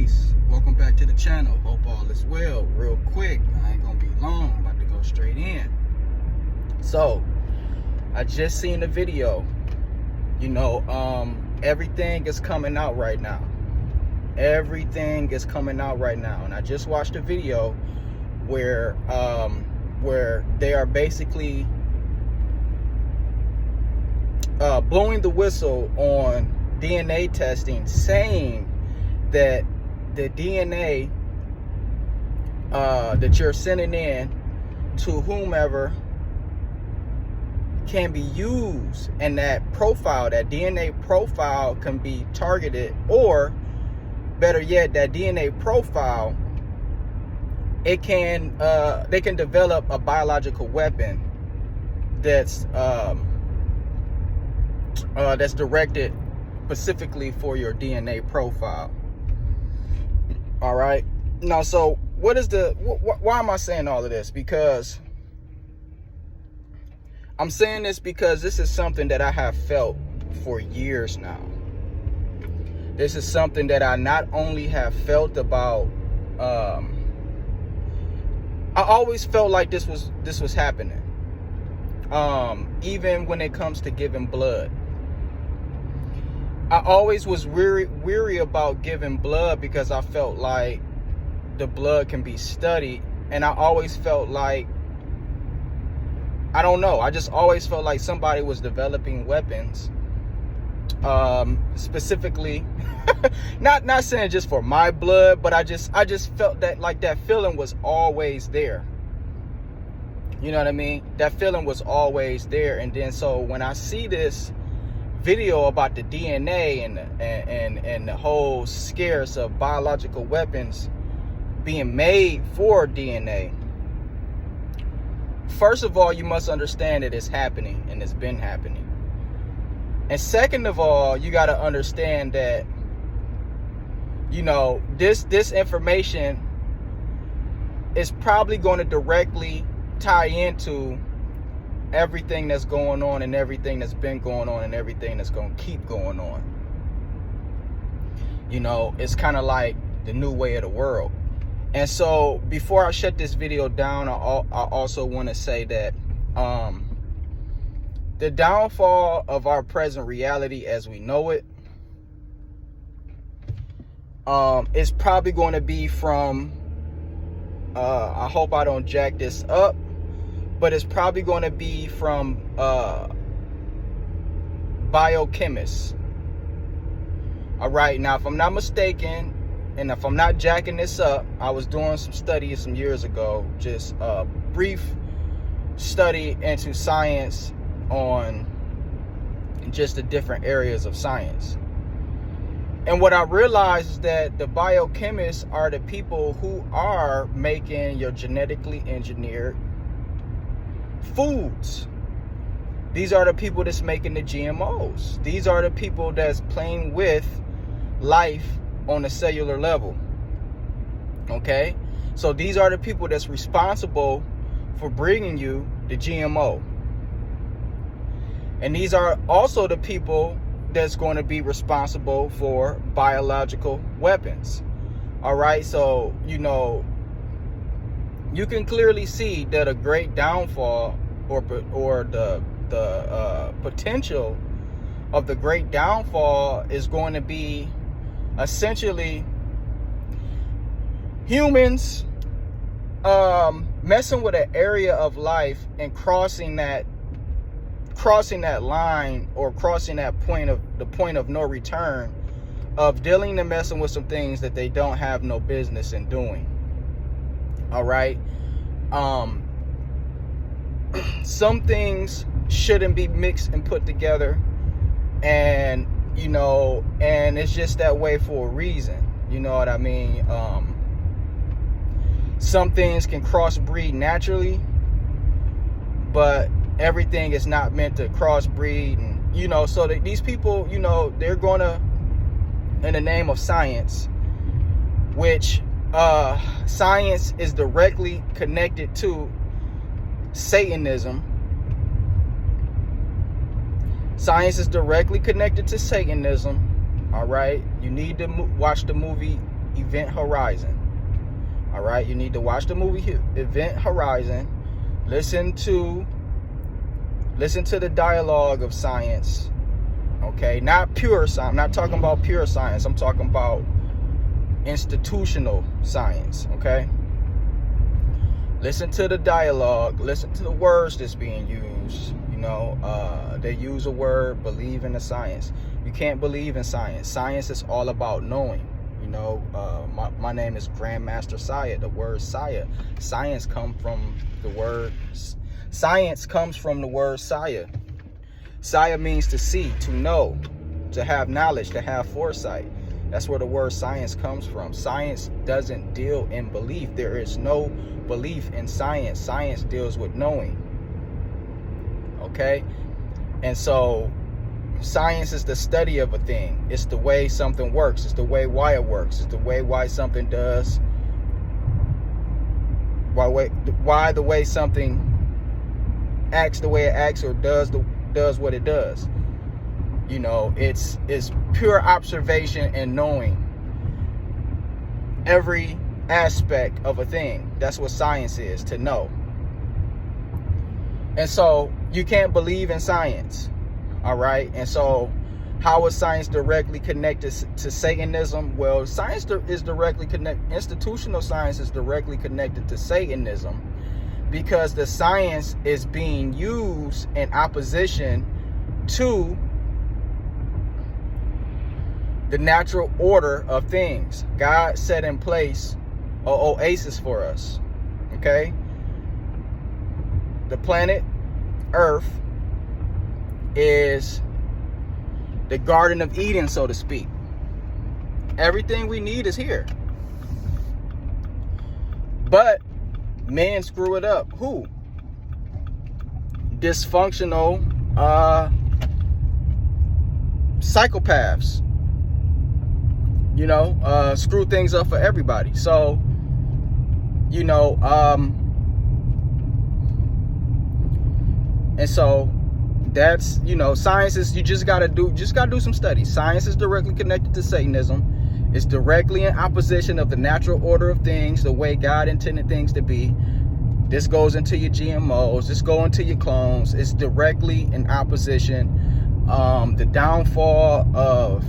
Peace. Welcome back to the channel. Hope all is well. Real quick, I ain't gonna be long. I'm about to go straight in. So, I just seen the video. Everything is coming out right now. Everything is coming out right now. And I just watched a video where they are basically blowing the whistle on DNA testing, saying that the DNA that you're sending in to whomever can be used, and that DNA profile can be targeted, or better yet, that DNA profile, they can develop a biological weapon that's directed specifically for your DNA profile. All right. Now, so why am I saying all of this? Because I'm saying this because this is something that I have felt for years now. This is something that I not only have felt about, I always felt like this was happening. Even when it comes to giving blood. I always was weary about giving blood because I felt like the blood can be studied, and I always felt like, I don't know, I just always felt like somebody was developing weapons, specifically, not saying just for my blood, but I just felt that, like, that feeling was always there. You know what I mean? That feeling was always there. And then so when I see this video about the DNA and the whole scarce of biological weapons being made for DNA, first of all, you must understand that it's happening, and it's been happening. And second of all, you got to understand that, this information is probably going to directly tie into everything that's going on, and everything that's been going on, and everything that's going to keep going on. It's kind of like the new way of the world. And so before I shut this video down, I also want to say that the downfall of our present reality as we know it is probably going to be from, I hope I don't jack this up, but it's probably going to be from biochemists. All right, now if I'm not mistaken, and if I'm not jacking this up, I was doing some studies some years ago, just a brief study into science on just the different areas of science. And what I realized is that the biochemists are the people who are making your genetically engineered foods. These are the people that's making the GMOs. These are the people that's playing with life on a cellular level. Okay? So these are the people that's responsible for bringing you the GMO. And these are also the people that's going to be responsible for biological weapons. All right? So, you can clearly see that a great downfall or the potential of the great downfall is going to be essentially humans messing with an area of life and crossing that line, or crossing that point of no return, of dealing and messing with some things that they don't have no business in doing. All right. Some things shouldn't be mixed and put together, and and it's just that way for a reason. You know what I mean? Some things can crossbreed naturally, but everything is not meant to crossbreed. And so that these people, they're gonna, in the name of science, which science is directly connected to Satanism. Science is directly connected to Satanism. All right, you need to watch the movie Event Horizon. All right, you need to watch the movie Event Horizon. Listen to the dialogue of science. Okay, not pure science. I'm not talking about pure science. I'm talking about institutional science. Okay, listen to the dialogue. Listen to the words that's being used. You know, they use a word, believe in the science. You can't believe in science. Science is all about knowing. You know, my name is Grandmaster Saya. The word Saya, science comes from the word Saya. Saya means to see, to know, to have knowledge, to have foresight. That's where the word science comes from. Science doesn't deal in belief. There is no belief in science. Science deals with knowing. Okay? And so science is the study of a thing. It's the way something works. It's the way why it works. It's the why something does. Why the way something acts the way it acts, or does what it does. You know, it's pure observation and knowing every aspect of a thing. That's what science is, to know. And so you can't believe in science. All right. And so how is science directly connected to Satanism? Well, science is directly connected. Institutional science is directly connected to Satanism, because the science is being used in opposition to the natural order of things. God set in place an oasis for us. Okay? The planet Earth is the Garden of Eden, so to speak. Everything we need is here. But men screw it up. Who? Dysfunctional psychopaths. You know, screw things up for everybody. So, you know, and so that's, you know, science is, you just gotta do some studies. Science is directly connected to Satanism. It's directly in opposition of the natural order of things, the way God intended things to be. This goes into your GMOs. This goes into your clones. It's directly in opposition. The downfall of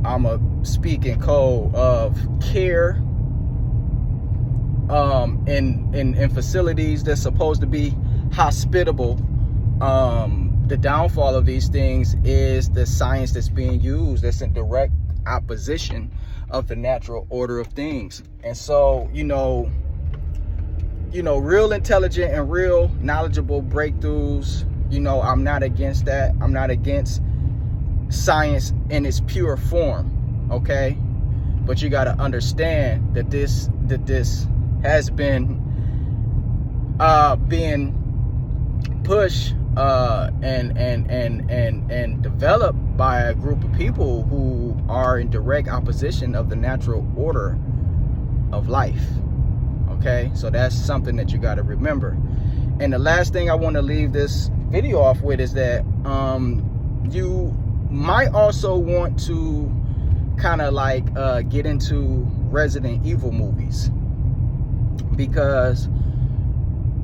I'm a speaking code of care in facilities that's supposed to be hospitable. The downfall of these things is the science that's being used that's in direct opposition of the natural order of things. And so, you know, real intelligent and real knowledgeable breakthroughs, you know, I'm not against that. I'm not against science in its pure form, okay? But you got to understand that this has been being pushed and developed by a group of people who are in direct opposition of the natural order of life. Okay, so that's something that you got to remember. And the last thing I want to leave this video off with is that you might also want to kind of like get into Resident Evil movies, because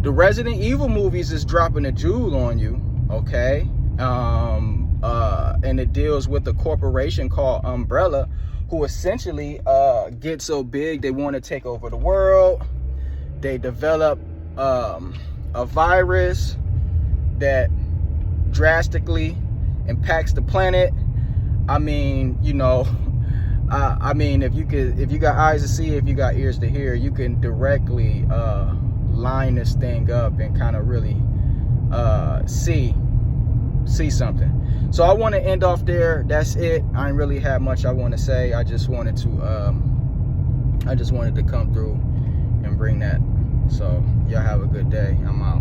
the Resident Evil movies is dropping a jewel on you, okay? And it deals with a corporation called Umbrella, who essentially get so big they want to take over the world. They develop a virus that drastically impacts the planet. I mean, you know, I mean, if you got eyes to see, if you got ears to hear, you can directly line this thing up and kind of really see something. So I want to end off there. That's it. I ain't really have much I want to say. I just wanted to come through and bring that. So y'all have a good day. I'm out.